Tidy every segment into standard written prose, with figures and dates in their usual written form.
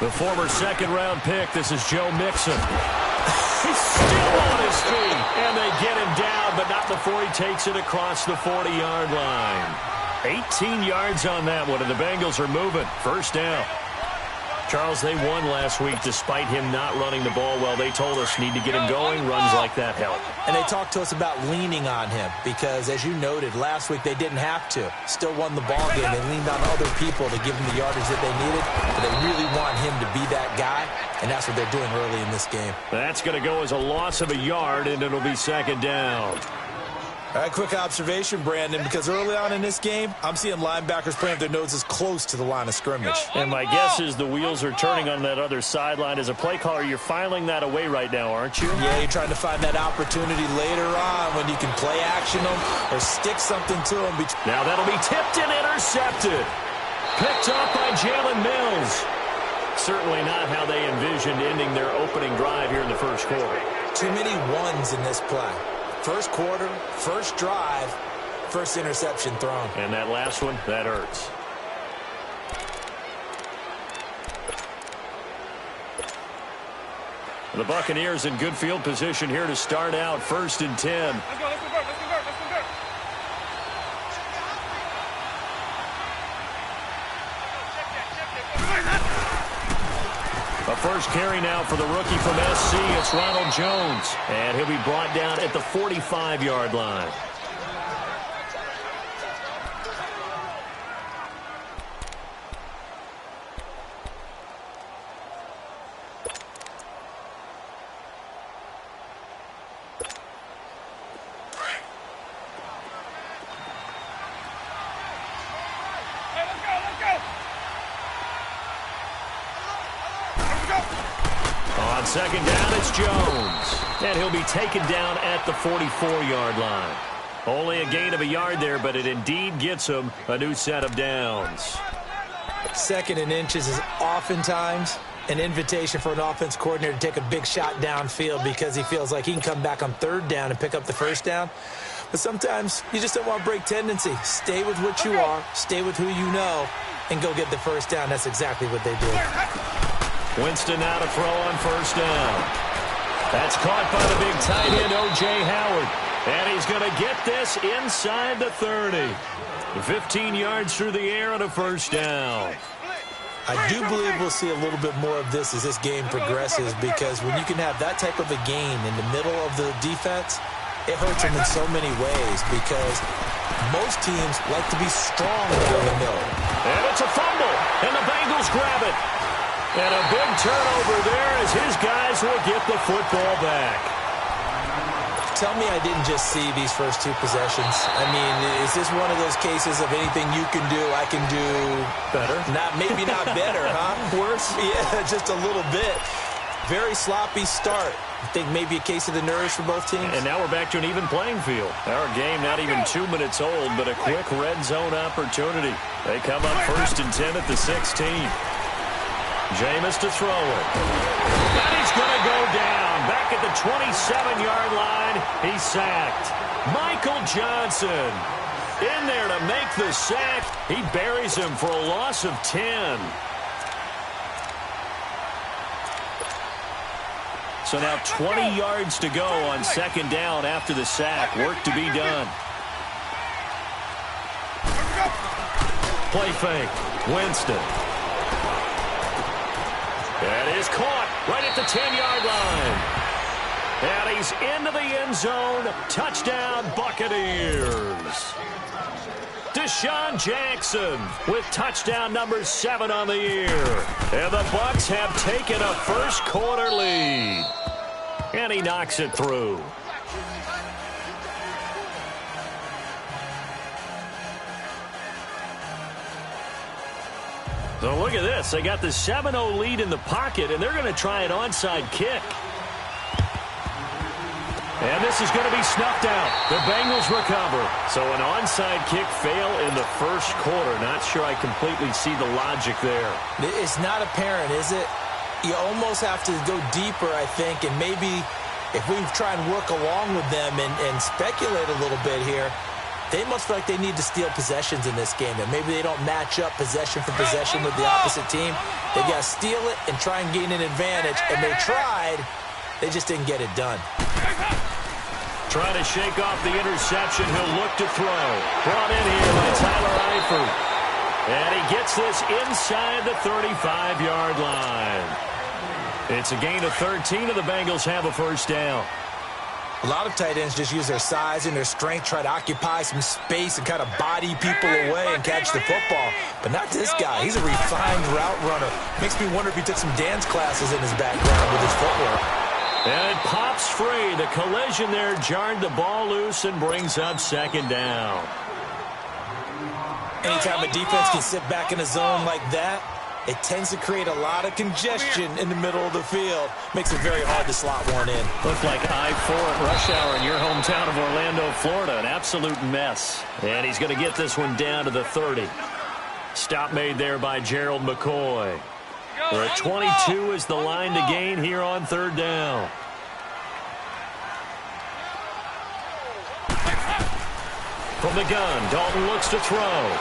The former second-round pick, this is Joe Mixon. He's still on his feet, and they get him down, but not before he takes it across the 40-yard line. 18 yards on that one, and the Bengals are moving. First down. Charles, they won last week despite him not running the ball well. They told us need to get him going. Runs like that help. And they talked to us about leaning on him because, as you noted, last week they didn't have to. Still won the ball game. They leaned on other people to give them the yardage that they needed. But they really want him to be that guy, and that's what they're doing early in this game. That's going to go as a loss of a yard, and it'll be second down. All right, quick observation, Brandon, because early on in this game, I'm seeing linebackers playing with their noses close to the line of scrimmage. And my guess is the wheels are turning on that other sideline. As a play caller, you're filing that away right now, aren't you? Yeah, you're trying to find that opportunity later on when you can play action them or stick something to them. Now that'll be tipped and intercepted. Picked up by Jalen Mills. Certainly not how they envisioned ending their opening drive here in the first quarter. Too many ones in this play. First quarter, first drive, first interception thrown. And that last one, that hurts. The Buccaneers in good field position here to start out 1st and 10. Let's go. A first carry now for the rookie from SC. It's Ronald Jones. And he'll be brought down at the 45-yard line. On second down, it's Jones. And he'll be taken down at the 44-yard line. Only a gain of a yard there, but it indeed gets him a new set of downs. Second and inches is oftentimes an invitation for an offense coordinator to take a big shot downfield because he feels like he can come back on third down and pick up the first down. But sometimes you just don't want to break tendency. Stay with what you are, stay with who you know, and go get the first down. That's exactly what they did. Winston now to throw on first down. That's caught by the big tight end, O.J. Howard. And he's going to get this inside the 30. 15 yards through the air on a first down. I do believe we'll see a little bit more of this as this game progresses because when you can have that type of a gain in the middle of the defense, it hurts them in so many ways because most teams like to be strong down the middle. And it's a fumble, and the Bengals grab it. And a big turnover there as his guys will get the football back. Tell me I didn't just see these first two possessions. I mean, is this one of those cases of anything you can do, I can do better? Maybe not better, huh? Worse? Yeah, just a little bit. Very sloppy start. I think maybe a case of the nerves for both teams. And now we're back to an even playing field. Our game not even 2 minutes old, but a quick red zone opportunity. They come up 1st and 10 at the 16. Jameis to throw it. And he's going to go down. Back at the 27-yard line. He's sacked. Michael Johnson in there to make the sack. He buries him for a loss of 10. So now 20 yards to go on second down after the sack. Work to be done. Play fake. Winston. That is caught right at the 10-yard line. And he's into the end zone. Touchdown, Buccaneers. Deshaun Jackson with touchdown number 7 on the year. And the Bucs have taken a first quarter lead. And he knocks it through. So look at this. They got the 7-0 lead in the pocket, and they're going to try an onside kick. And this is going to be snuffed out. The Bengals recover. So an onside kick fail in the first quarter. Not sure I completely see the logic there. It's not apparent, is it? You almost have to go deeper, I think, and maybe if we try and work along with them and speculate a little bit here, They must feel like they need to steal possessions in this game, that maybe they don't match up possession for possession with the opposite team. They got to steal it and try and gain an advantage, and they tried. They just didn't get it done. Trying to shake off the interception. He'll look to throw. Brought in here by Tyler Eifert. And he gets this inside the 35-yard line. It's a gain of 13, and the Bengals have a first down. A lot of tight ends just use their size and their strength, try to occupy some space and kind of body people away and catch the football. But not this guy. He's a refined route runner. Makes me wonder if he took some dance classes in his background with his footwork. And it pops free. The collision there jarred the ball loose and brings up second down. Anytime a defense can sit back in a zone like that, it tends to create a lot of congestion in the middle of the field. Makes it very hard to slot one in. Looked like I-4 at rush hour in your hometown of Orlando, Florida. An absolute mess. And he's going to get this one down to the 30. Stop made there by Gerald McCoy. Where at 22 is the line to gain here on third down. From the gun, Dalton looks to throw. And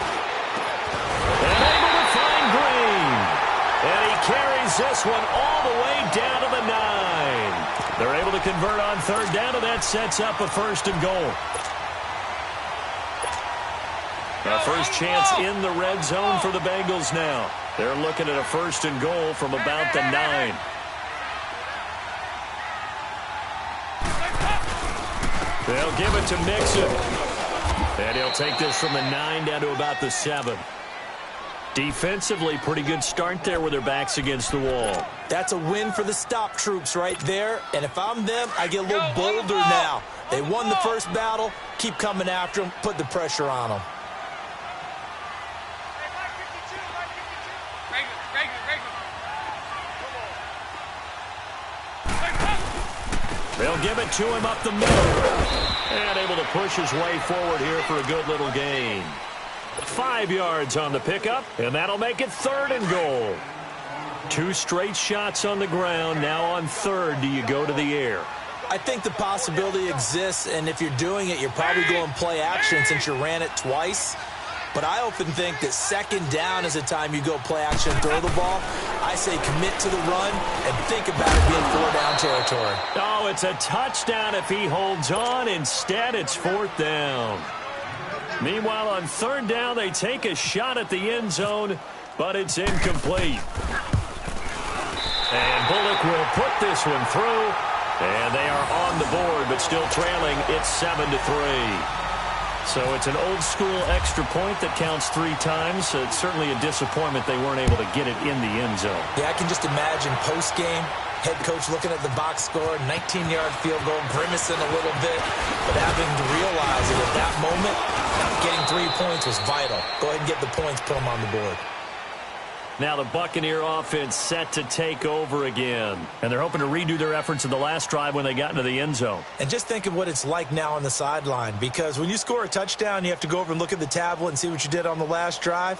able to find Green. And he carries this one all the way down to the 9. They're able to convert on third down, and that sets up a first and goal. A first chance in the red zone for the Bengals now. They're looking at a first and goal from about the 9. They'll give it to Mixon. And he'll take this from the 9 down to about the 7. Defensively, pretty good start there with their backs against the wall. That's a win for the stop troops right there. And if I'm them, I get a little bolder now. They won the first battle. Keep coming after them. Put the pressure on them. They'll give it to him up the middle. And able to push his way forward here for a good little gain. 5 yards on the pickup, and that'll make it third and goal. 2 straight shots on the ground. Now on third, do you go to the air? I think the possibility exists, and if you're doing it, you're probably going play action since you ran it twice. But I often think that second down is the time you go play action and throw the ball. I say commit to the run and think about it being 4-down territory. Oh, it's a touchdown if he holds on. Instead, it's fourth down. Meanwhile, on third down, they take a shot at the end zone, but it's incomplete. And Bullock will put this one through, and they are on the board, but still trailing. It's 7-3. So it's an old-school extra point that counts 3 times. So it's certainly a disappointment they weren't able to get it in the end zone. Yeah, I can just imagine post-game, head coach looking at the box score, 19-yard field goal, grimacing a little bit, but having to realize that at that moment, getting 3 points was vital. Go ahead and get the points, put them on the board. Now the Buccaneer offense set to take over again. And they're hoping to redo their efforts in the last drive when they got into the end zone. And just think of what it's like now on the sideline. Because when you score a touchdown, you have to go over and look at the tablet and see what you did on the last drive.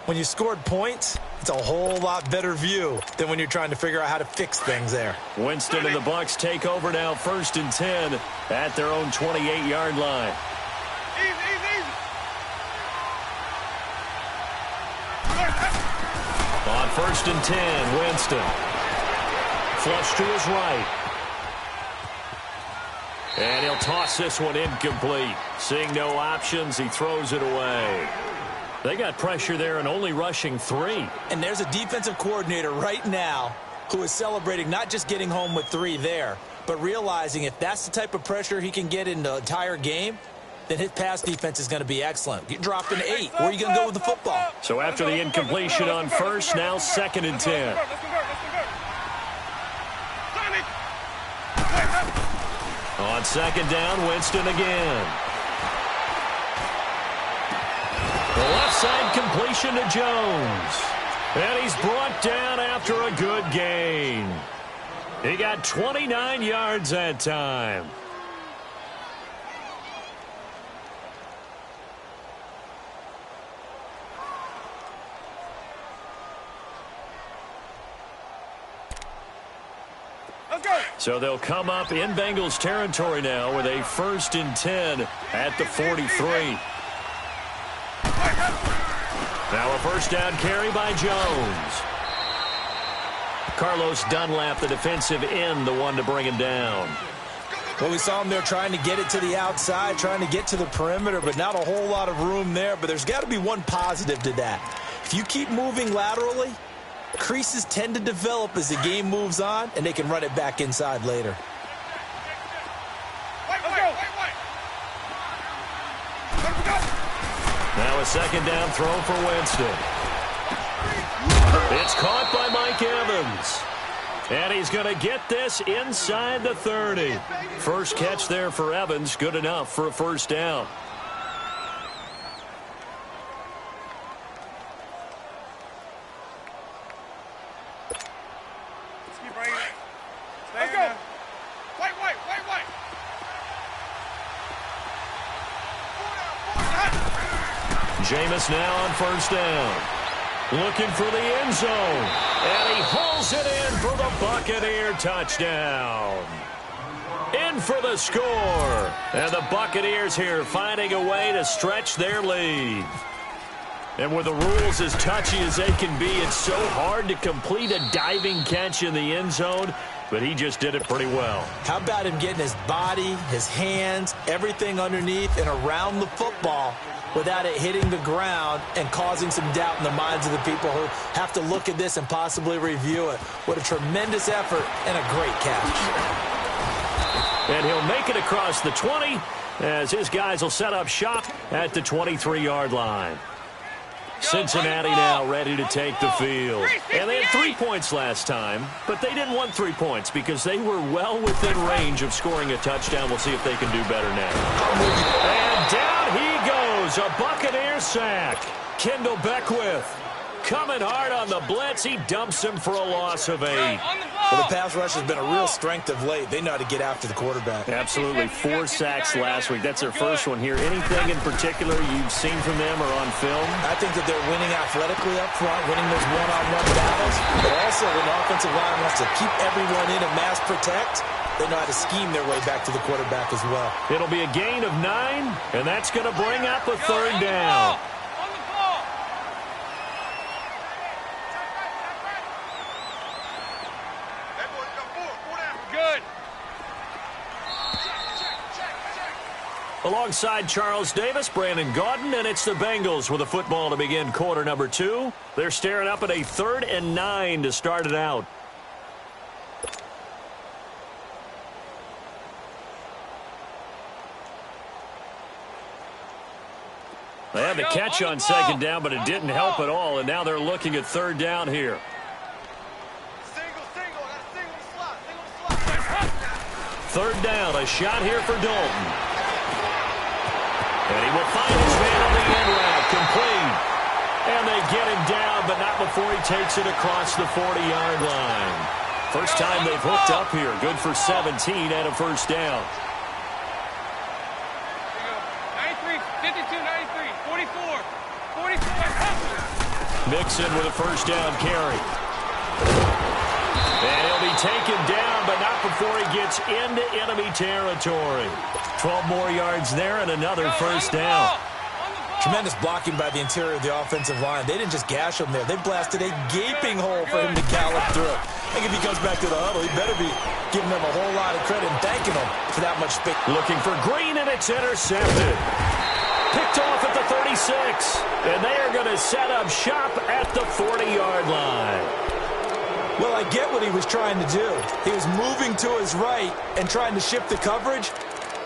When you scored points, it's a whole lot better view than when you're trying to figure out how to fix things there. Winston and the Bucs take over now, 1st and 10 at their own 28-yard line. On 1st and 10, Winston. Flush to his right. And he'll toss this one incomplete. Seeing no options, he throws it away. They got pressure there and only rushing 3. And there's a defensive coordinator right now who is celebrating not just getting home with 3 there, but realizing if that's the type of pressure he can get in the entire game, then his pass defense is going to be excellent. Get dropped in 8. Where are you going to go with the football? So after the incompletion on first, now 2nd and 10. On 2nd down, Winston again. The left side completion to Jones. And he's brought down after a good gain. He got 29 yards that time. So they'll come up in Bengals territory now with a 1st and 10 at the 43. Now a first down carry by Jones. Carlos Dunlap, the defensive end, the one to bring him down. Well, we saw him there trying to get it to the outside, trying to get to the perimeter, but not a whole lot of room there. But there's got to be one positive to that. If you keep moving laterally, creases tend to develop as the game moves on, and they can run it back inside later. Now a second down throw for Winston. It's caught by Mike Evans. And he's going to get this inside the 30. First catch there for Evans, good enough for a first down. Jameis now on first down. Looking for the end zone. And he hauls it in for the Buccaneer touchdown. In for the score. And the Buccaneers here finding a way to stretch their lead. And with the rules as touchy as they can be, it's so hard to complete a diving catch in the end zone. But he just did it pretty well. How about him getting his body, his hands, everything underneath and around the football without it hitting the ground and causing some doubt in the minds of the people who have to look at this and possibly review it. What a tremendous effort and a great catch. And he'll make it across the 20 as his guys will set up shop at the 23-yard line. Cincinnati now ready to take the field. And they had 3 points last time, but they didn't want 3 points because they were well within range of scoring a touchdown. We'll see if they can do better now. And down he goes, a Buccaneer sack. Kendall Beckwith coming hard on the blitz. He dumps him for a loss of 8. Well, the pass rush has been a real strength of late. They know how to get after the quarterback. Absolutely. 4 sacks last week. That's their first one here. Anything in particular you've seen from them or on film? I think that they're winning athletically up front, winning those one-on-one battles, but also when the offensive line wants to keep everyone in and mass protect, they know how to scheme their way back to the quarterback as well. It'll be a gain of 9, and that's going to bring up a third down. Alongside Charles Davis, Brandon Gaudin, and it's the Bengals with the football to begin quarter number 2. They're staring up at a 3rd and 9 to start it out. They had the catch on second down, but it didn't help at all, and now they're looking at third down here. Third down, a shot here for Dalton. And he will find his man on the end route, complete. And they get him down, but not before he takes it across the 40-yard line. First time they've hooked up here. Good for 17 and a first down. 93, 52, 93, 44, 44. Mixon with a first down carry. And he'll be taken down, but not before he gets into enemy territory. 12 more yards there and another first down. Tremendous blocking by the interior of the offensive line. They didn't just gash him there. They blasted a gaping hole for him to gallop through. I think if he comes back to the huddle, he better be giving them a whole lot of credit and thanking them for that much space. Looking for Green, and it's intercepted. Picked off at the 36. And they are going to set up shop at the 40-yard line. Well, I get what he was trying to do. He was moving to his right and trying to shift the coverage,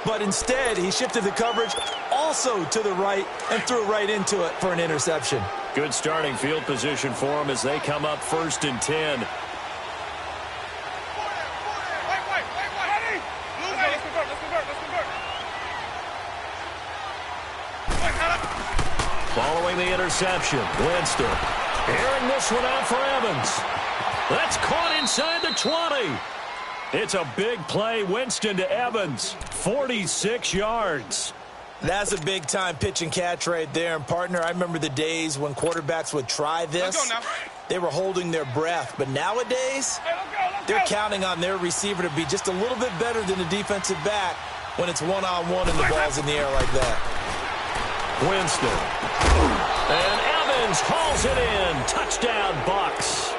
but instead he shifted the coverage also to the right and threw right into it for an interception. Good starting field position for him as they come up 1st and 10. Following the interception, Winston airing this one out for Evans. That's caught inside the 20. It's a big play. Winston to Evans. 46 yards. That's a big-time pitch and catch right there. And, partner, I remember the days when quarterbacks would try this they were holding their breath. But nowadays, they're counting on their receiver to be just a little bit better than the defensive back when it's one-on-one and the ball's in the air like that. Winston. And Evans hauls it in. Touchdown, Bucs.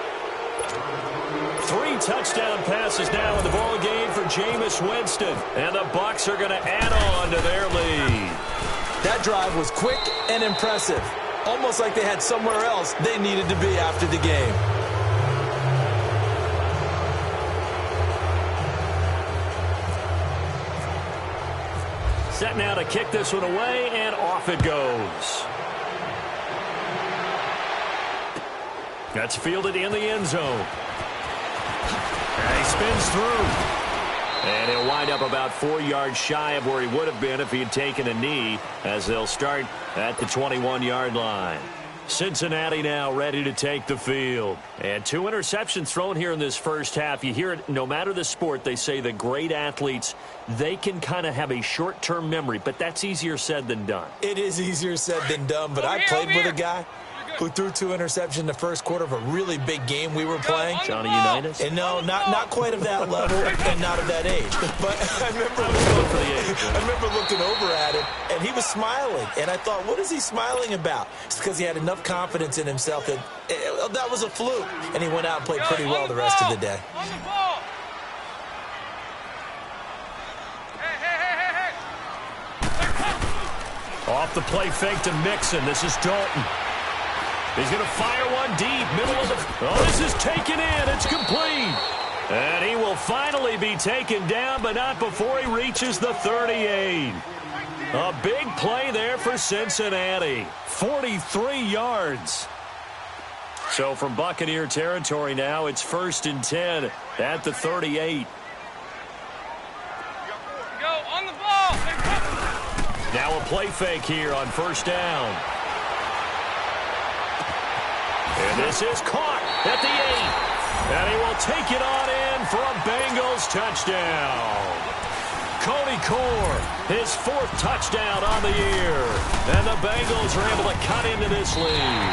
3 touchdown passes now in the ball game for Jameis Winston. And the Bucs are going to add on to their lead. That drive was quick and impressive. Almost like they had somewhere else they needed to be after the game. Set now to kick this one away, and off it goes. That's fielded in the end zone. And he spins through. And he'll wind up about 4 yards shy of where he would have been if he had taken a knee, as they'll start at the 21-yard line. Cincinnati now ready to take the field. And 2 interceptions thrown here in this first half. You hear it, no matter the sport, they say the great athletes, they can kind of have a short-term memory, but that's easier said than done. It is easier said than done, but I played with a guy who threw 2 interceptions in the first quarter of a really big game we were playing. Johnny Unitas? And no, not quite of that level and not of that age. But I remember looking over at him, and he was smiling. And I thought, what is he smiling about? It's because he had enough confidence in himself that that was a fluke. And he went out and played pretty well the rest of the day. On the ball. Hey. Off the play fake to Mixon. This is Dalton. He's going to fire one deep, middle of the... Oh, this is taken in. It's complete. And he will finally be taken down, but not before he reaches the 38. A big play there for Cincinnati. 43 yards. So from Buccaneer territory now, it's 1st and 10 at the 38. Go on the ball. Now a play fake here on 1st down. And this is caught at the 8. And he will take it on in for a Bengals touchdown. Cody Core, his 4th touchdown on the year. And the Bengals are able to cut into this lead.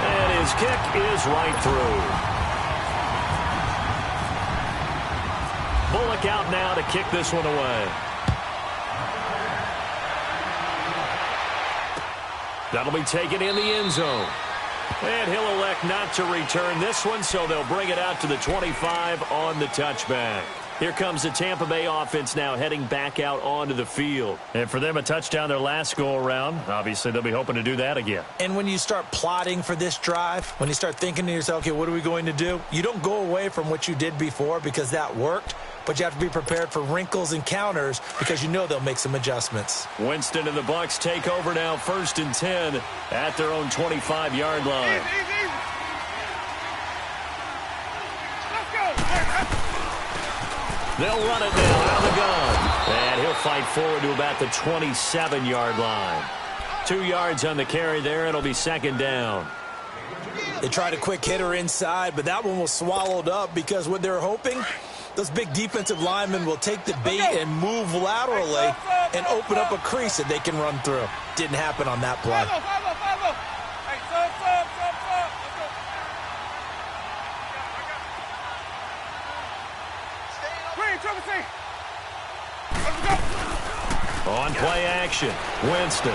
And his kick is right through. Bullock out now to kick this one away. That'll be taken in the end zone. And he'll elect not to return this one, so they'll bring it out to the 25 on the touchback. Here comes the Tampa Bay offense now heading back out onto the field. And for them, a touchdown their last go-around. Obviously, they'll be hoping to do that again. And when you start plotting for this drive, when you start thinking to yourself, okay, what are we going to do? You don't go away from what you did before because that worked, but you have to be prepared for wrinkles and counters because you know they'll make some adjustments. Winston and the Bucs take over now, 1st and 10 at their own 25-yard line. Easy. Let's go. They'll run it now out of the gun. And he'll fight forward to about the 27-yard line. 2 yards on the carry there. It'll be 2nd down. They tried a quick hitter inside, but that one was swallowed up because what they're hoping, those big defensive linemen will take the bait and move laterally and open up a crease that they can run through. Didn't happen on that play. Hey, stop. On play action, Winston.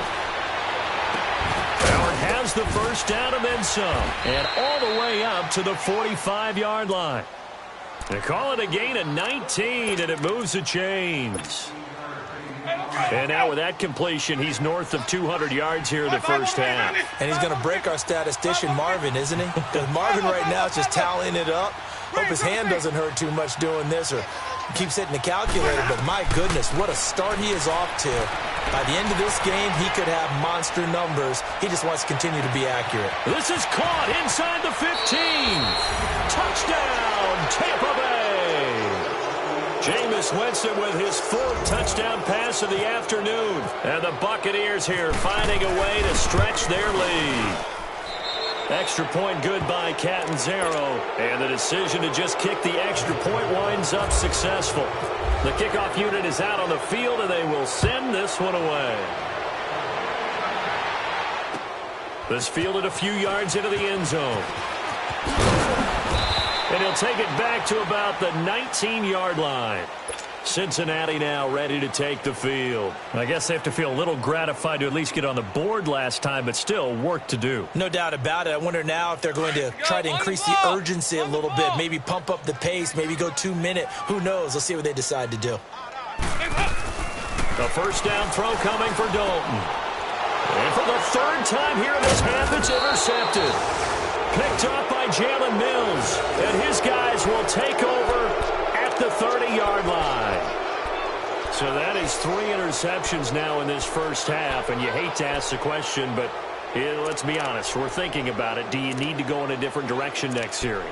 Howard has the 1st down and then some. And all the way up to the 45-yard line. They call it a gain of 19, and it moves the chains. And now with that completion, he's north of 200 yards here in the first half. And he's going to break our statistician, Marvin, isn't he? Because Marvin right now is just tallying it up. Hope his hand doesn't hurt too much doing this or keeps hitting the calculator. But my goodness, what a start he is off to. By the end of this game, he could have monster numbers. He just wants to continue to be accurate. This is caught inside the 15. Touchdown, Tampa Bay. Jameis Winston with his 4th touchdown pass of the afternoon. And the Buccaneers here finding a way to stretch their lead. Extra point good by Catanzaro. And the decision to just kick the extra point winds up successful. The kickoff unit is out on the field, and they will send this one away. This fielded a few yards into the end zone. And he'll take it back to about the 19-yard line. Cincinnati now ready to take the field. I guess they have to feel a little gratified to at least get on the board last time, but still work to do. No doubt about it. I wonder now if they're going to try to increase the urgency a little bit, maybe pump up the pace, maybe go 2 minute. Who knows? Let's see what they decide to do. The first down throw coming for Dalton. And for the third time here in this half, it's intercepted. Picked up by Jalen Mills. And his guys will take over at the 30-yard line. So that is 3 interceptions now in this first half. And you hate to ask the question, but let's be honest. We're thinking about it. Do you need to go in a different direction next series?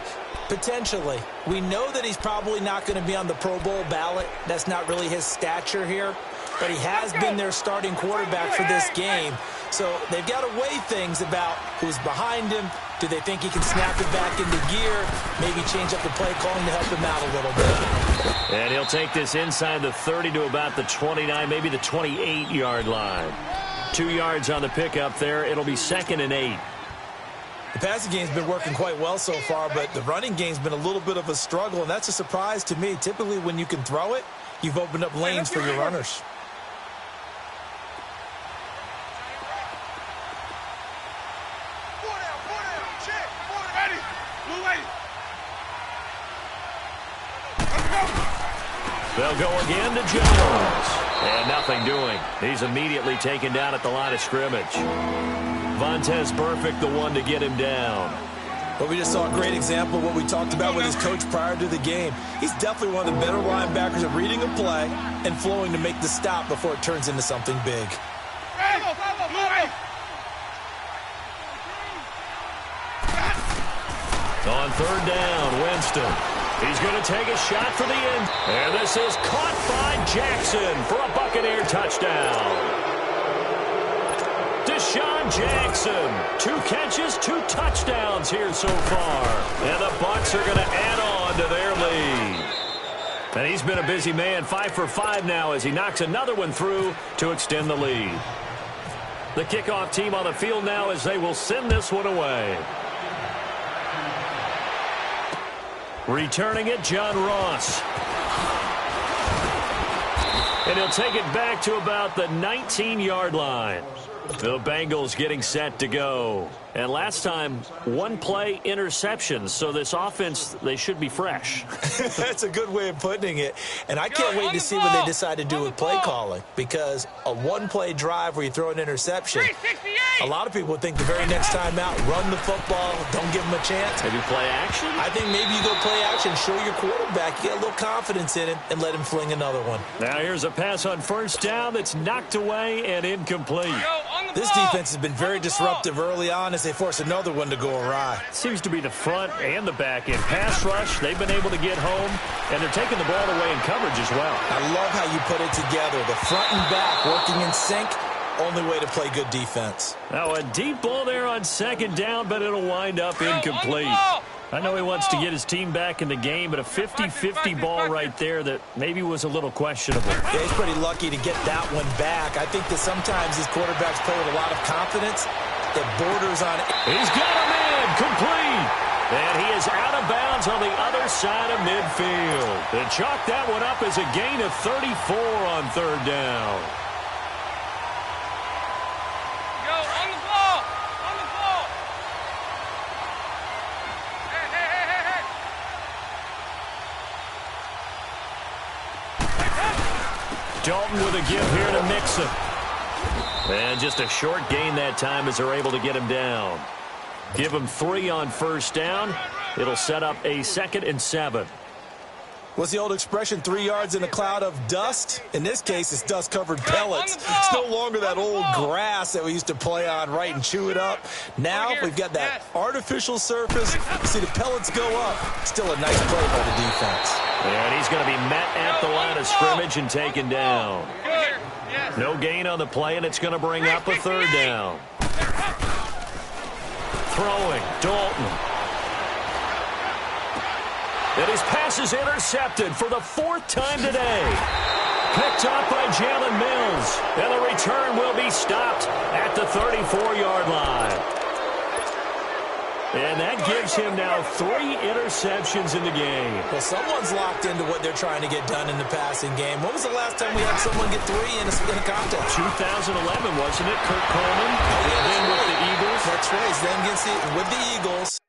Potentially. We know that he's probably not going to be on the Pro Bowl ballot. That's not really his stature here. But he has been their starting quarterback for this game. So they've got to weigh things about who's behind him. Do they think he can snap it back into gear? Maybe change up the play calling to help him out a little bit. And he'll take this inside the 30 to about the 29, maybe the 28-yard line. 2 yards on the pickup there. It'll be 2nd and 8. The passing game's been working quite well so far, but the running game's been a little bit of a struggle, and that's a surprise to me. Typically, when you can throw it, you've opened up lanes for your runners. They'll go again to Jones. And nothing doing. He's immediately taken down at the line of scrimmage. Vontaze Burfict, the one to get him down. Well, we just saw a great example of what we talked about with his coach prior to the game. He's definitely one of the better linebackers at reading a play and flowing to make the stop before it turns into something big. On 3rd down, Winston. He's going to take a shot for the end. And this is caught by Jackson for a Buccaneer touchdown. Deshaun Jackson, 2 catches, 2 touchdowns here so far. And the Bucs are going to add on to their lead. And he's been a busy man, 5 for 5 now as he knocks another one through to extend the lead. The kickoff team on the field now as they will send this one away. Returning it, John Ross. And he'll take it back to about the 19-yard line. The Bengals getting set to go. And last time, 1 play interception. So this offense, they should be fresh. That's a good way of putting it. And I can't wait to see what they decide to do with play calling. Because a 1-play drive where you throw an interception, a lot of people would think the very next time out, run the football, don't give them a chance. Maybe play action? I think maybe you go play action, show your quarterback, you get a little confidence in him, and let him fling another one. Now here's a pass on 1st down that's knocked away and incomplete. This defense has been very disruptive early on as they force another one to go awry. Seems to be the front and the back end. Pass rush, they've been able to get home, and they're taking the ball away in coverage as well. I love how you put it together. The front and back working in sync, only way to play good defense. Now a deep ball there on 2nd down, but it'll wind up incomplete. I know he wants to get his team back in the game, but a 50-50 ball right there that maybe was a little questionable. Yeah, he's pretty lucky to get that one back. I think that sometimes these quarterbacks play with a lot of confidence that borders on... He's got him in, complete. And he is out of bounds on the other side of midfield. They chalk that one up as a gain of 34 on 3rd down. Dalton with a give here to Mixon. And just a short gain that time as they're able to get him down. Give him 3 on 1st down. It'll set up a 2nd and 7. What's the old expression, 3 yards in a cloud of dust? In this case, it's dust-covered pellets. It's no longer that old grass that we used to play on, right, and chew it up. Now we've got that artificial surface. You see the pellets go up. Still a nice play by the defense. And he's going to be met at the line of scrimmage and taken down. No gain on the play, and it's going to bring up a 3rd down. Throwing, Dalton. And his pass is intercepted for the 4th time today. Picked up by Jalen Mills. And the return will be stopped at the 34-yard line. And that gives him now 3 interceptions in the game. Well, someone's locked into what they're trying to get done in the passing game. When was the last time we had someone get 3 in a contest? 2011, wasn't it? Kurt Coleman. Oh, yeah, then with the Eagles. That's right. Then with the Eagles.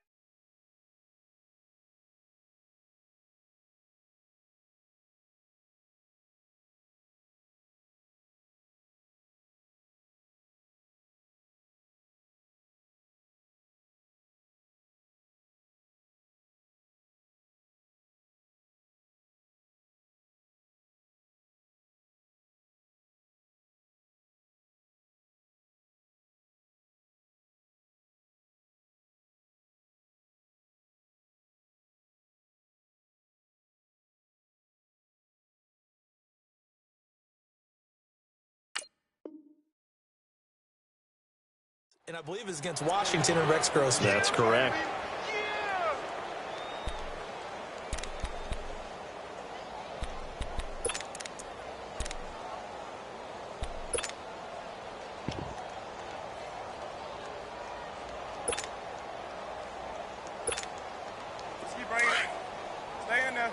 And I believe it's against Washington and Rex Grossman. That's correct. Let's keep bringing it. Stay in there.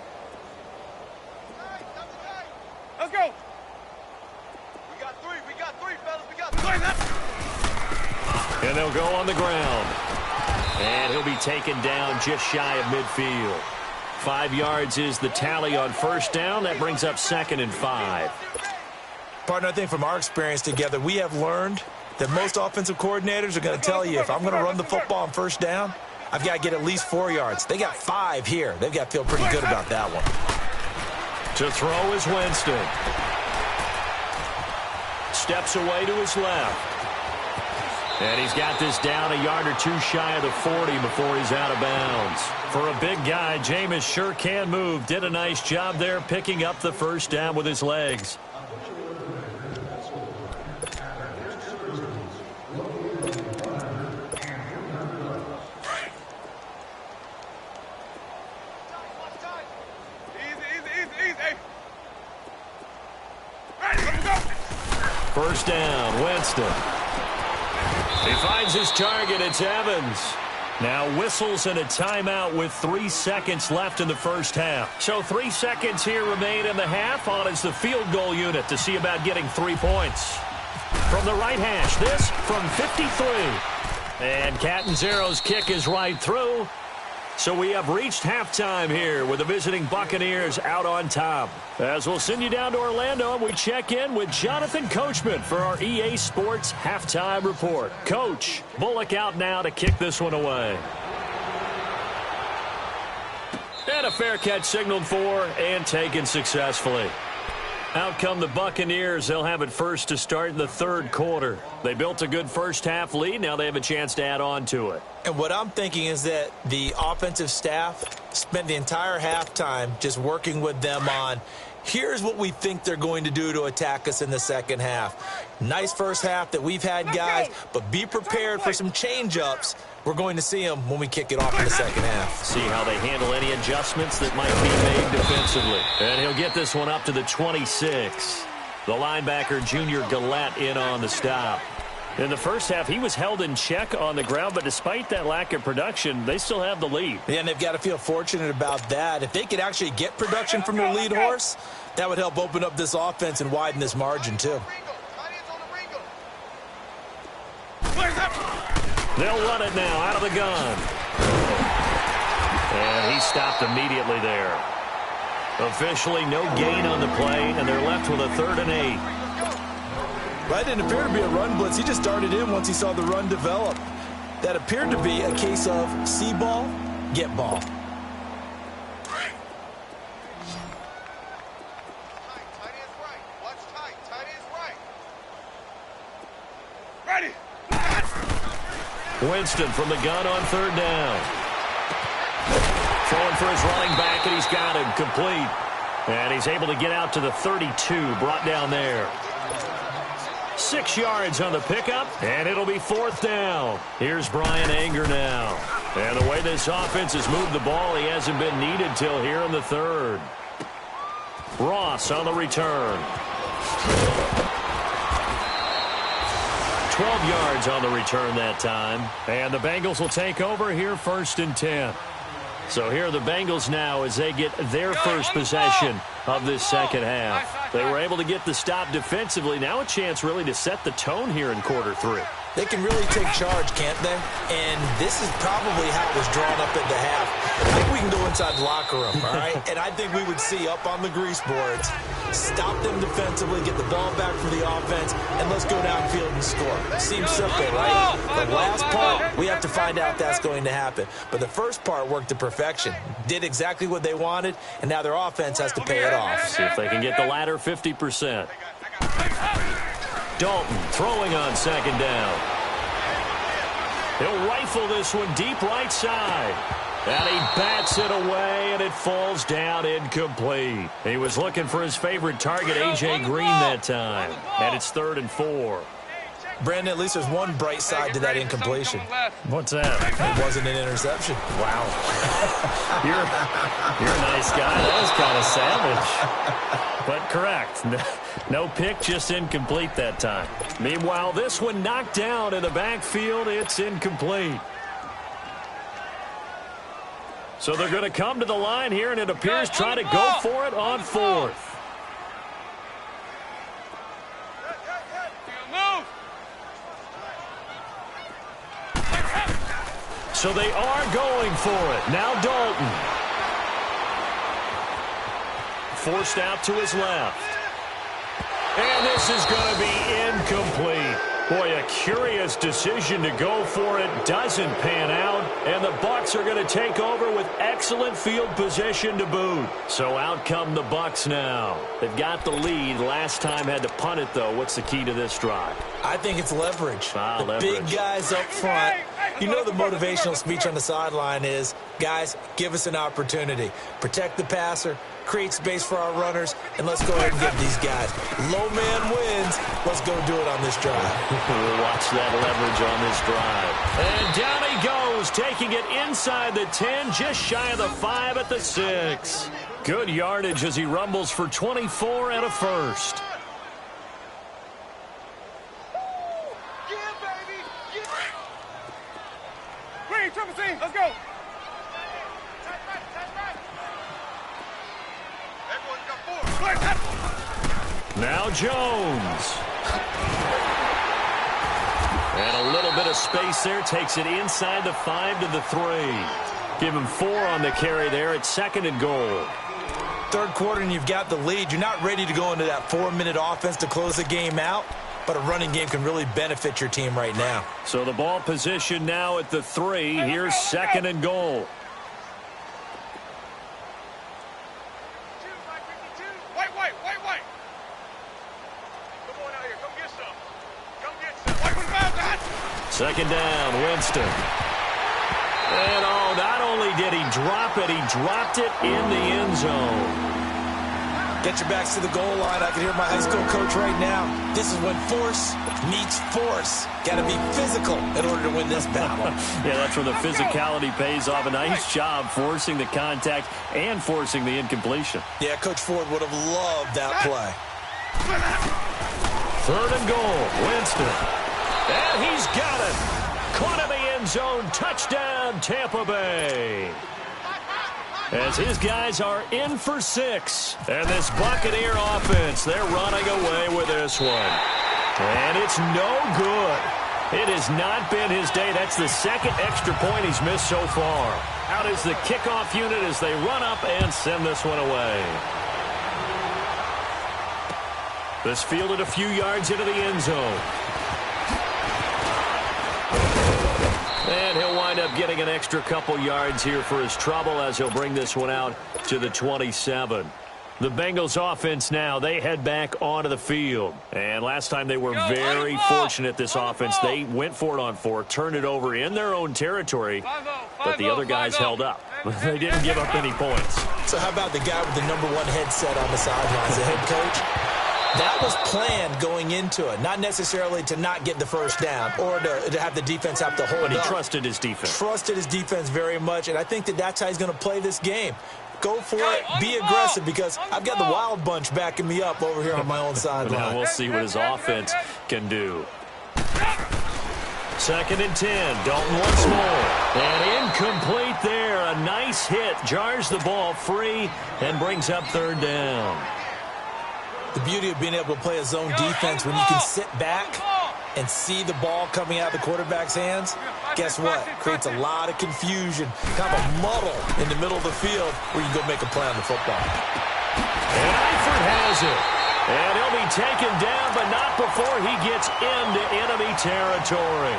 Let's go. We got three, fellas. We got 3. And they'll go on the ground. And he'll be taken down just shy of midfield. 5 yards is the tally on first down. That brings up 2nd and 5. Partner, I think from our experience together, we have learned that most offensive coordinators are going to tell you, if I'm going to run the football on first down, I've got to get at least 4 yards. They got 5 here. They've got to feel pretty good about that one. To throw is Winston. Steps away to his left. And he's got this down a yard or 2 shy of the 40 before he's out of bounds. For a big guy, Jameis sure can move. Did a nice job there picking up the first down with his legs. Easy. Ready, let's go. First down, Winston. He finds his target. It's Evans. Now whistles and a timeout with 3 seconds left in the first half. So 3 seconds here remain in the half. On is the field goal unit to see about getting 3 points. From the right hash, this from 53. And Catanzaro's kick is right through. So we have reached halftime here with the visiting Buccaneers out on top. As we'll send you down to Orlando, and we check in with Jonathan Coachman for our EA Sports Halftime Report. Coach, Bullock out now to kick this one away. And a fair catch signaled for and taken successfully. Out come the Buccaneers. They'll have it first to start in the 3rd quarter. They built a good first half lead. Now they have a chance to add on to it. And what I'm thinking is that the offensive staff spent the entire halftime just working with them on, here's what we think they're going to do to attack us in the second half. Nice first half that we've had, guys, but be prepared for some change-ups. We're going to see them when we kick it off in the second half. See how they handle any adjustments that might be made defensively. And he'll get this one up to the 26. The linebacker, Junior Gillette, in on the stop. In the first half, he was held in check on the ground, but despite that lack of production, they still have the lead. Yeah, and they've got to feel fortunate about that. If they could actually get production from their lead horse, that would help open up this offense and widen this margin, too. They'll run it now out of the gun. And he stopped immediately there. Officially no gain on the play, and they're left with a 3rd and 8. That didn't appear to be a run blitz. He just started in once he saw the run develop. That appeared to be a case of see ball, get ball. Ready. Winston from the gun on 3rd down. Throwing for his running back, and he's got him complete. And he's able to get out to the 32, brought down there. 6 yards on the pickup, and it'll be 4th down. Here's Brian Anger now. And the way this offense has moved the ball, he hasn't been needed till here in the 3rd. Ross on the return. 12 yards on the return that time. And the Bengals will take over here 1st and 10. So here are the Bengals now as they get their first possession of this second half. They were able to get the stop defensively. Now a chance really to set the tone here in quarter 3. They can really take charge, can't they? And this is probably how it was drawn up at the half. I think we can go inside the locker room, all right? And I think we would see up on the grease boards, stop them defensively, get the ball back for the offense, and let's go downfield and score. Seems simple, right? The last part, we have to find out if that's going to happen. But the first part worked to perfection. Did exactly what they wanted, and now their offense has to pay it off. See if they can get the latter 50%. Dalton throwing on 2nd down. He'll rifle this one deep right side. And he bats it away, and it falls down incomplete. He was looking for his favorite target, A.J. Green, that time. And it's 3rd and 4. Brandon, at least there's one bright side to that incompletion. What's that? It wasn't an interception. Wow. You're a nice guy. That was kind of savage. But correct. No pick, just incomplete that time. Meanwhile, this one knocked down in the backfield. It's incomplete. So they're going to come to the line here, and it appears try to go for it on 4th. So they are going for it. Now Dalton. Forced out to his left. And this is going to be incomplete. Boy, a curious decision to go for it. Doesn't pan out. And the Bucs are going to take over with excellent field position to boot. So out come the Bucs now. They've got the lead. Last time had to punt it, though. What's the key to this drive? I think it's leverage. Leverage. Big guys up front. You know the motivational speech on the sideline is, guys, give us an opportunity. Protect the passer, create space for our runners, and let's go ahead and get these guys. Low man wins. Let's go do it on this drive. We'll watch that leverage on this drive. And down he goes, taking it inside the 10, just shy of the 5 at the 6. Good yardage as he rumbles for 24 and a first. Let's go. Now Jones. And a little bit of space there. Takes it inside the 5 to the 3. Give him 4 on the carry there. It's 2nd and goal. Third quarter and you've got the lead. You're not ready to go into that 4-minute offense to close the game out. But a running game can really benefit your team right now. So the ball position now at the 3. Here's 2nd and goal. Wait. Come on out here. Come get some. Wait for the foul, 2nd down, Winston. And not only did he drop it, he dropped it in the end zone. Get your backs to the goal line. I can hear my high school coach right now. This is when force meets force. Got to be physical in order to win this battle. Yeah, that's where the physicality pays off. A nice job forcing the contact and forcing the incompletion. Yeah, Coach Ford would have loved that play. 3rd and goal, Winston. And he's got it. Caught in the end zone. Touchdown, Tampa Bay. As his guys are in for 6. And this Buccaneer offense, they're running away with this one. And it's no good. It has not been his day. That's the 2nd extra point he's missed so far. Out is the kickoff unit as they run up and send this one away. This fielded a few yards into the end zone. And he'll wind up getting an extra couple yards here for his trouble as he'll bring this one out to the 27. The Bengals offense now, they head back onto the field. And last time they were very fortunate, this offense. They went for it on 4, turned it over in their own territory, but the other guys held up. They didn't give up any points. So how about the guy with the number 1 headset on the sidelines, the head coach? That was planned going into it, not necessarily to not get the first down or to have the defense have to hold up. But he trusted his defense. Trusted his defense very much, and I think that's how he's going to play this game. Go for it, be aggressive, because I've got the wild bunch backing me up over here on my own sideline. Now we'll see what his offense can do. 2nd and 10. Dalton once more. And incomplete there. A nice hit. Jars the ball free and brings up 3rd down. The beauty of being able to play a zone defense when you can sit back and see the ball coming out of the quarterback's hands, guess what? Creates a lot of confusion, kind of a muddle in the middle of the field where you can go make a play on the football. And Eifert has it. And he'll be taken down, but not before he gets into enemy territory.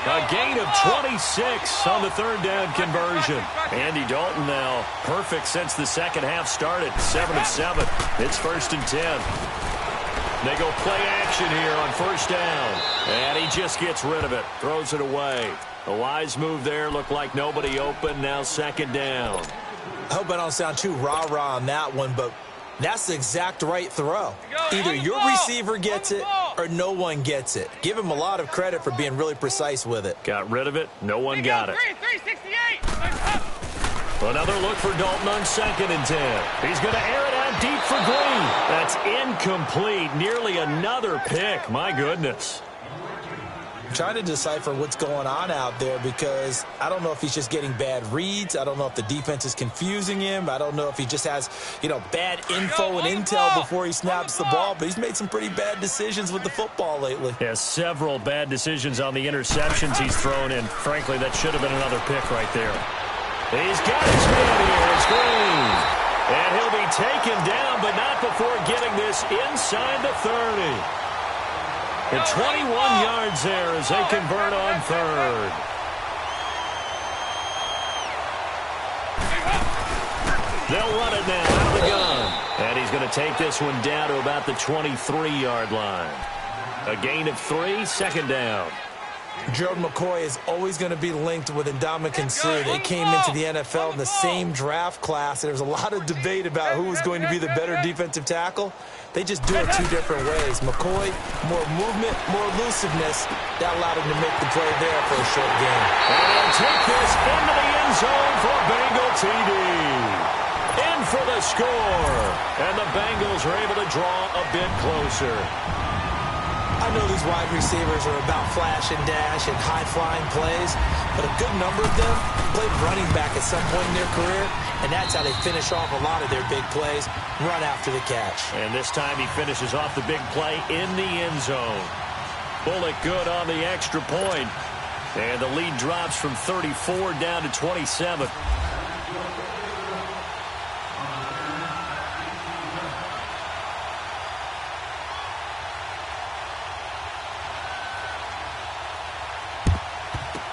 A gain of 26 on the 3rd down conversion. Andy Dalton now perfect since the second half started. 7 of 7. It's 1st and 10. They go play action here on 1st down. And he just gets rid of it. Throws it away. A wise move there. Looked like nobody open. Now 2nd down. I hope I don't sound too rah-rah on that one, but that's the exact right throw. Either your receiver gets it or no one gets it. Give him a lot of credit for being really precise with it. Got rid of it. No one got it. Another look for Dalton on 2nd and 10. He's going to air it out deep for Green. That's incomplete. Nearly another pick. My goodness. I'm trying to decipher what's going on out there because I don't know if he's just getting bad reads. I don't know if the defense is confusing him. I don't know if he just has, bad info and intel before he snaps the ball. But he's made some pretty bad decisions with the football lately. Yeah, several bad decisions on the interceptions he's thrown in. Frankly, that should have been another pick right there. He's got his man here. It's Green. And he'll be taken down, but not before getting this inside the 30. And 21 yards there as they convert on 3rd. They'll run it now out of the gun. And he's going to take this one down to about the 23-yard line. A gain of 3, 2nd down. Gerald McCoy is always going to be linked with Ndamukong Suh. They came into the NFL in the same draft class, and there was a lot of debate about who was going to be the better defensive tackle. They just do it 2 different ways. McCoy, more movement, more elusiveness. That allowed him to make the play there for a short game. And he'll take this into the end zone for a Bengal TD. In for the score. And the Bengals are able to draw a bit closer. I know these wide receivers are about flash and dash and high-flying plays, but a good number of them played running back at some point in their career, and that's how they finish off a lot of their big plays, run after the catch. And this time he finishes off the big play in the end zone. Bullock good on the extra point, and the lead drops from 34 down to 27.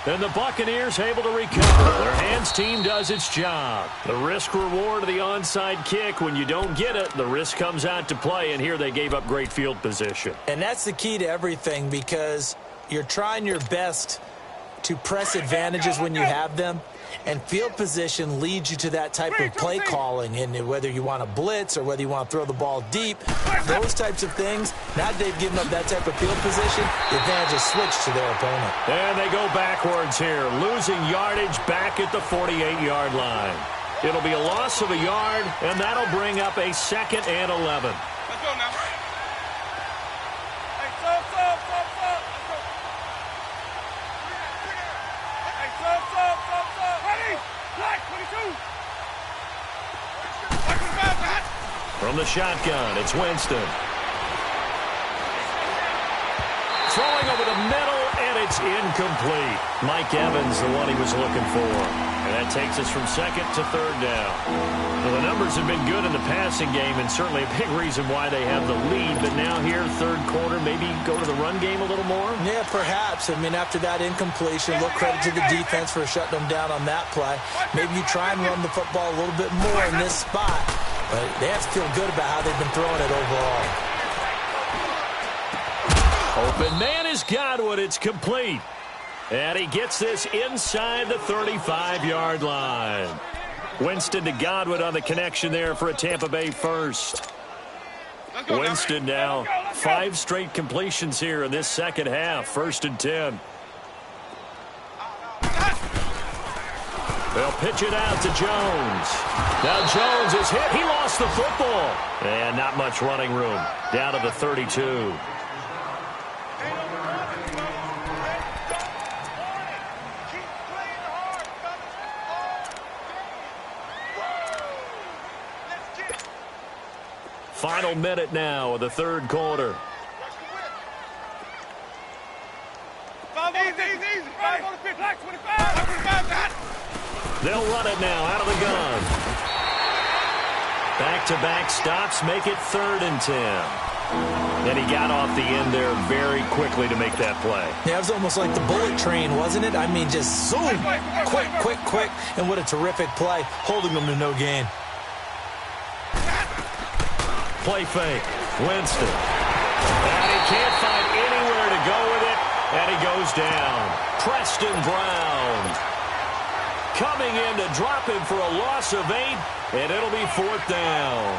And the Buccaneers able to recover. Their hands team does its job. The risk-reward of the onside kick, when you don't get it, the risk comes out to play, and here they gave up great field position. And that's the key to everything because you're trying your best to press advantages when you have them, and field position leads you to that type of play calling, and whether you want to blitz or whether you want to throw the ball deep, those types of things, now that they've given up that type of field position, the advantage is switched to their opponent. And they go backwards here, losing yardage back at the 48-yard line. It'll be a loss of a yard, and that'll bring up a 2nd and 11. Let's go now. Hey, stop. Ready? Black, 22. From the shotgun, it's Winston. Throwing over the middle, and it's incomplete. Mike Evans, the one he was looking for. And that takes us from 2nd to 3rd down. Well, the numbers have been good in the passing game, and certainly a big reason why they have the lead. But now here, 3rd quarter, maybe go to the run game a little more? Yeah, perhaps. I mean, after that incompletion, look credit to the defense for shutting them down on that play. Maybe you try and run the football a little bit more in this spot. But they have to feel good about how they've been throwing it overall. Open man is Godwin. It's complete. And he gets this inside the 35-yard line. Winston to Godwin on the connection there for a Tampa Bay first. Winston now 5 straight completions here in this second half. 1st and 10. They'll pitch it out to Jones. Now Jones is hit. He lost the football. And not much running room. Down to the 32. Final minute now of the third quarter. 5 on the 50. 5 on the 50. 25. They'll run it now out of the gun. Back-to-back stops make it 3rd and 10. And he got off the end there very quickly to make that play. Yeah, it was almost like the bullet train, wasn't it? I mean, just zoom, quick, quick, quick. And what a terrific play, holding them to no gain. Play fake. Winston. And he can't find anywhere to go with it. And he goes down. Preston Brown coming in to drop him for a loss of 8. And it'll be 4th down.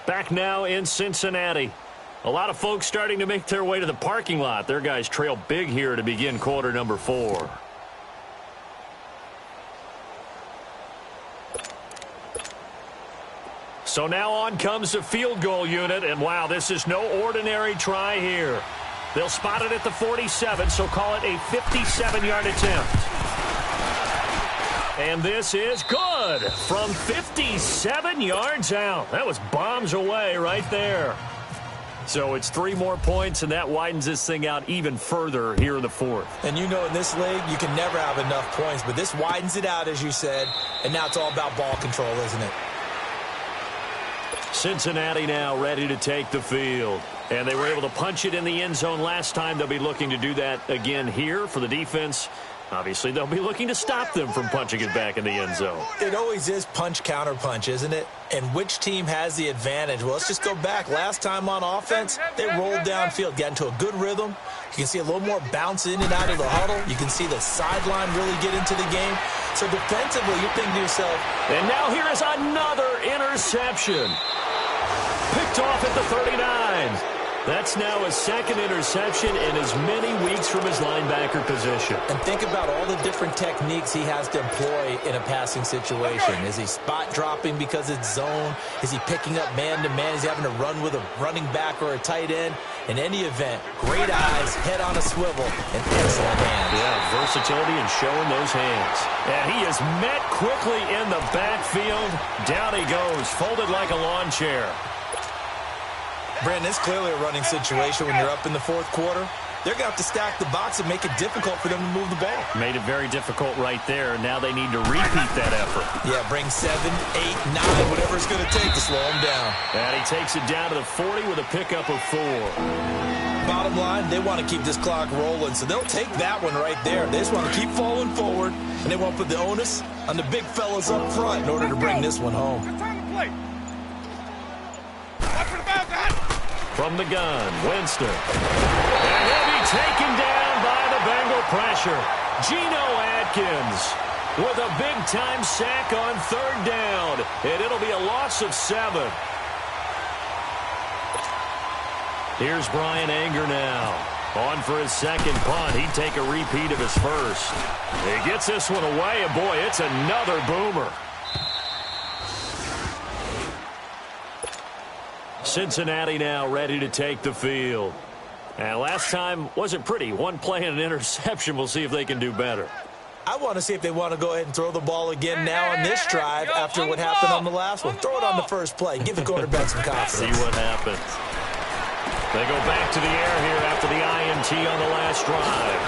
Back now in Cincinnati. A lot of folks starting to make their way to the parking lot. Their guys trail big here to begin quarter number 4. So now on comes the field goal unit, and wow, this is no ordinary try here. They'll spot it at the 47, so call it a 57-yard attempt. And this is good from 57 yards out. That was bombs away right there. So it's 3 more points, and that widens this thing out even further here in the 4th. And you know in this league, you can never have enough points, but this widens it out, as you said, and now it's all about ball control, isn't it? Cincinnati now ready to take the field. And they were able to punch it in the end zone last time. They'll be looking to do that again here for the defense. Obviously, they'll be looking to stop them from punching it back in the end zone. It always is punch, counter punch, isn't it? And which team has the advantage? Well, let's just go back. Last time on offense, they rolled downfield, got into a good rhythm. You can see a little more bounce in and out of the huddle. You can see the sideline really get into the game. So defensively, you're thinking to yourself. And now here is another interception. Picked off at the 39. That's now his 2nd interception in as many weeks from his linebacker position. And think about all the different techniques he has to employ in a passing situation. Is he spot dropping because it's zone? Is he picking up man-to-man? Is he having to run with a running back or a tight end? In any event, great eyes, head on a swivel, and excellent hands. Yeah, versatility and showing those hands. And he is met quickly in the backfield. Down he goes, folded like a lawn chair. Brandon, it's clearly a running situation when you're up in the 4th quarter. They're going to have to stack the box and make it difficult for them to move the ball. Made it very difficult right there. Now they need to repeat that effort. Yeah, bring 7, 8, 9, whatever it's going to take to slow him down. And he takes it down to the 40 with a pickup of 4. Bottom line, they want to keep this clock rolling, so they'll take that one right there. They just want to keep falling forward, and they want to put the onus on the big fellas up front in order to bring this one home. From the gun, Winston. And he'll be taken down by the Bengal pressure. Geno Atkins with a big-time sack on 3rd down. And it'll be a loss of 7. Here's Brian Anger now. On for his 2nd punt. He'd take a repeat of his 1st. He gets this one away, and boy, it's another boomer. Cincinnati now ready to take the field. And last time wasn't pretty. 1 play and an interception. We'll see if they can do better. I want to see if they want to go ahead and throw the ball again now on this drive after what happened on the last one. Throw it on the first play. Give the quarterback some confidence. See what happens. They go back to the air here after the INT on the last drive.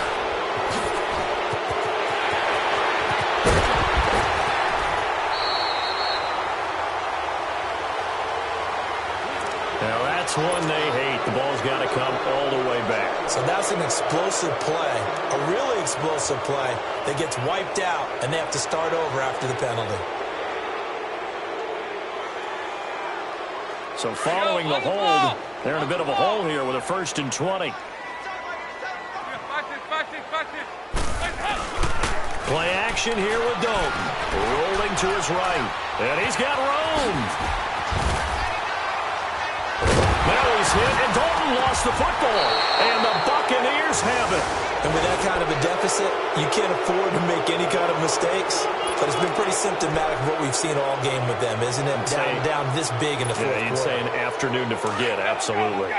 Now that's one they hate. The ball's got to come all the way back. So that's an explosive play, a really explosive play that gets wiped out, and they have to start over after the penalty. So following the hold, they're in a bit of a hole here with a 1st and 20. Play action here with Dalton. Rolling to his right. And he's got room. Now he's hit, and Dalton lost the football. And the Buccaneers have it. And with that kind of a deficit, you can't afford to make any kind of mistakes. But it's been pretty symptomatic of what we've seen all game with them, isn't it? Down this big in the fourth quarter. You'd say an afternoon to forget, absolutely.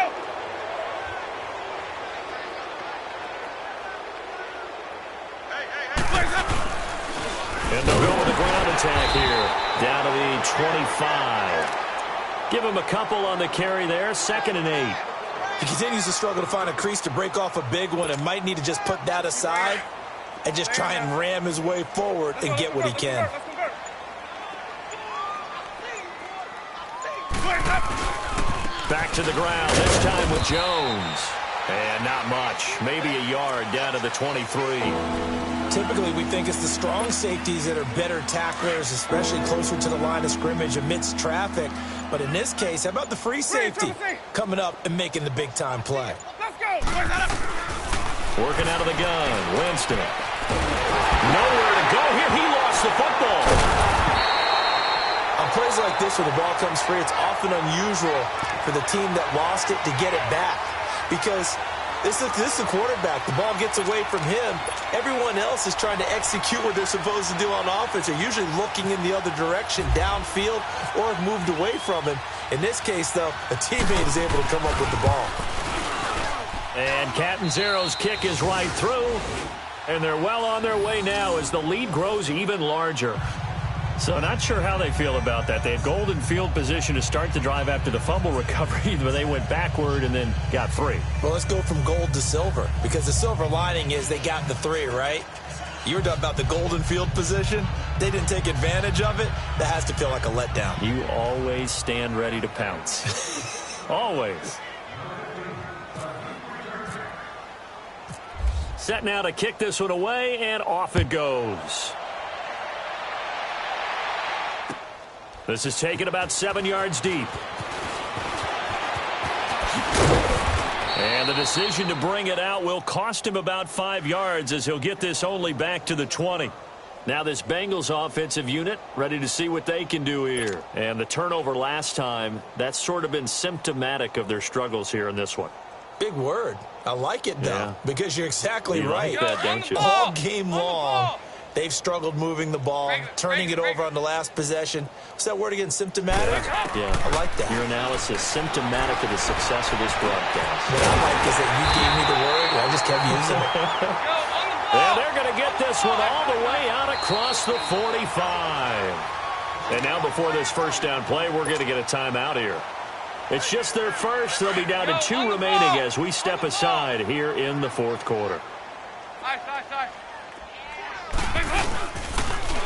And they'll go with the ground attack here. Down to the 25. Give him a couple on the carry there. 2nd and 8. He continues to struggle to find a crease to break off a big one and might need to just put that aside and just try and ram his way forward and get what he can. Back to the ground, this time with Jones. And not much. Maybe a yard down to the 23. Typically, we think it's the strong safeties that are better tacklers, especially closer to the line of scrimmage amidst traffic. But in this case, how about the free safety coming up and making the big-time play? Let's go. Working out of the gun, Winston. Nowhere to go here. He lost the football. On plays like this where the ball comes free, it's often unusual for the team that lost it to get it back. Because this is the quarterback. The ball gets away from him. Everyone else is trying to execute what they're supposed to do on offense. They're usually looking in the other direction, downfield, or have moved away from him. In this case, though, a teammate is able to come up with the ball. And Catanzaro's kick is right through. And they're well on their way now as the lead grows even larger. So not sure how they feel about that. They had golden field position to start the drive after the fumble recovery, but they went backward and then got 3. Well, let's go from gold to silver, because the silver lining is they got the 3, right? You were talking about the golden field position. They didn't take advantage of it. That has to feel like a letdown. You always stand ready to pounce. Always. Set now to kick this one away, and off it goes. This is taken about 7 yards deep. And the decision to bring it out will cost him about 5 yards as he'll get this only back to the 20. Now this Bengals offensive unit ready to see what they can do here. And the turnover last time, that's sort of been symptomatic of their struggles here in this one. Big word. I like it, though, because you're exactly right. Like that, don't you? All game long, they've struggled moving the ball, turning it over on the last possession. What's that word again? Symptomatic? Yeah. I like that. Your analysis, symptomatic of the success of this broadcast. What I like is that you gave me the word, and I just kept using it. And they're going to get this one all the way out across the 45. And now before this first down play, we're going to get a timeout here. It's just their first. They'll be down to 2 remaining as we step aside here in the fourth quarter.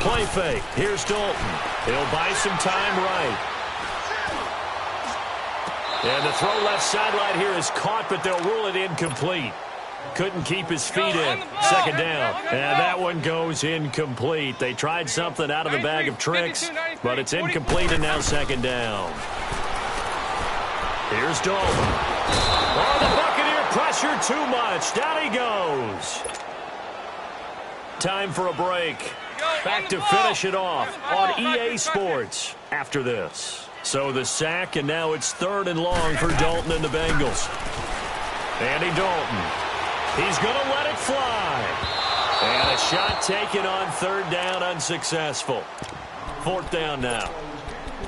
Play fake. Here's Dalton. He'll buy some time right. And the throw left sideline here is caught, but they'll rule it incomplete. Couldn't keep his feet in. 2nd down. And that one goes incomplete. They tried something out of the bag of tricks, but it's incomplete, and now 2nd down. Here's Dalton. Oh, the Buccaneer pressure too much. Down he goes. Time for a break. Back to finish it off on EA Sports after this. So the sack, and now it's 3rd and long for Dalton and the Bengals. Andy Dalton. He's going to let it fly. And a shot taken on 3rd down, unsuccessful. 4th down now.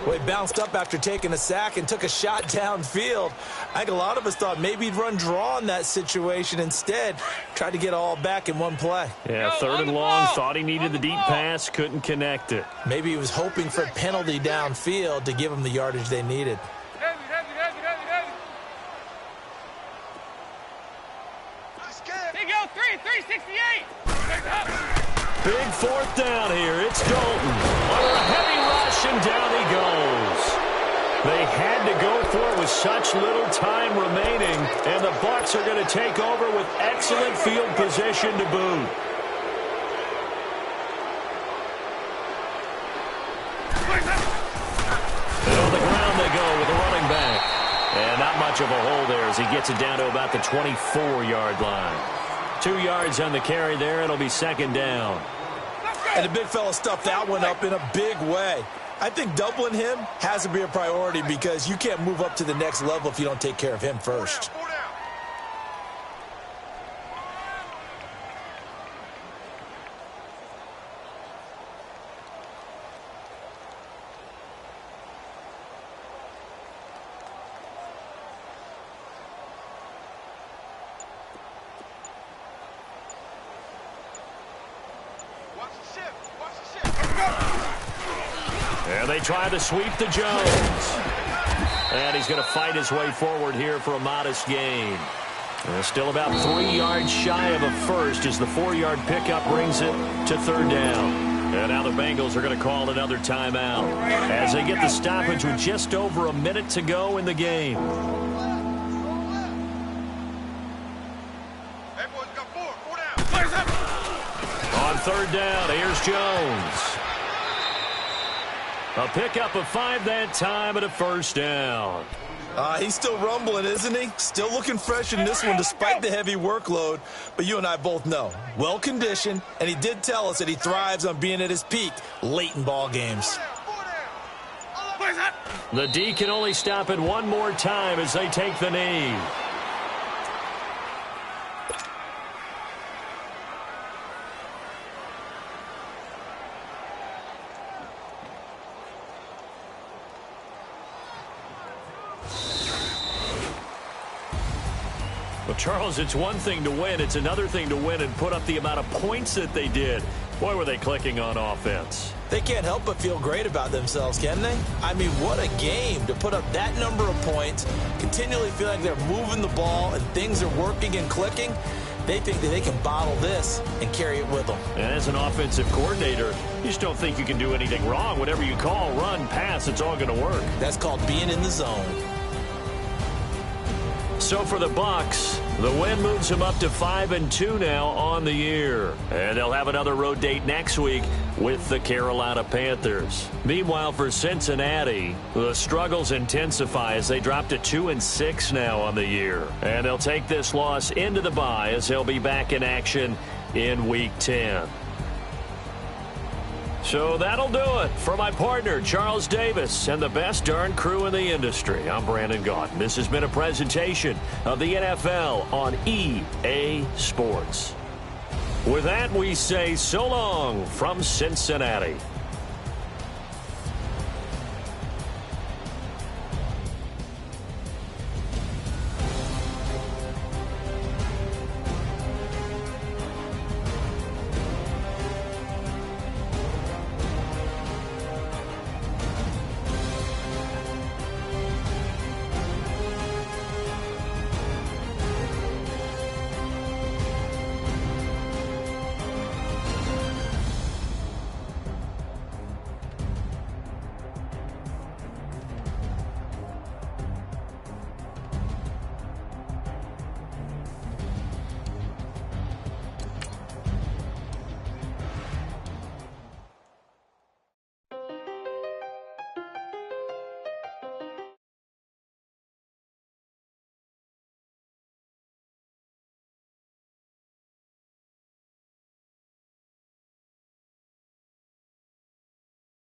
Well, he bounced up after taking a sack and took a shot downfield. I think a lot of us thought maybe he'd run draw in that situation instead. Tried to get all back in one play. Yeah, 3rd and long. Thought he needed the deep pass. Couldn't connect it. Maybe he was hoping for a penalty downfield to give him the yardage they needed. Here you go, 368. Big 4th down here. It's Dalton. Under a heavy rush, and down he goes. They had to go for it with such little time remaining, and the Bucs are going to take over with excellent field position to boot. And on the ground they go with the running back. And not much of a hole there as he gets it down to about the 24-yard line. 2 yards on the carry there. It'll be 2nd down. And the big fella stuffed that one up in a big way. I think doubling him has to be a priority because you can't move up to the next level if you don't take care of him first. And they try to sweep to Jones. And he's going to fight his way forward here for a modest gain. Still about 3 yards shy of a first as the 4-yard pickup brings it to third down. And now the Bengals are going to call another timeout as they get the stoppage with just over a minute to go in the game. On third down, here's Jones. A pickup of 5 that time and a first down. He's still rumbling, isn't he? Still looking fresh in this one despite the heavy workload. But you and I both know, well-conditioned, and he did tell us that he thrives on being at his peak late in ball games. The D can only stop it one more time as they take the knee. Well, Charles, it's one thing to win. It's another thing to win and put up the amount of points that they did. Boy, were they clicking on offense. They can't help but feel great about themselves, can they? I mean, what a game to put up that number of points, continually feel like they're moving the ball and things are working and clicking. They think that they can bottle this and carry it with them. And as an offensive coordinator, you just don't think you can do anything wrong. Whatever you call, run, pass, it's all going to work. That's called being in the zone. So for the Bucs, the win moves them up to 5-2 now on the year. And they'll have another road date next week with the Carolina Panthers. Meanwhile, for Cincinnati, the struggles intensify as they drop to 2-6 now on the year. And they'll take this loss into the bye as they'll be back in action in Week 10. So that'll do it for my partner, Charles Davis, and the best darn crew in the industry. I'm Brandon Gaudin. This has been a presentation of the NFL on EA Sports. With that, we say so long from Cincinnati.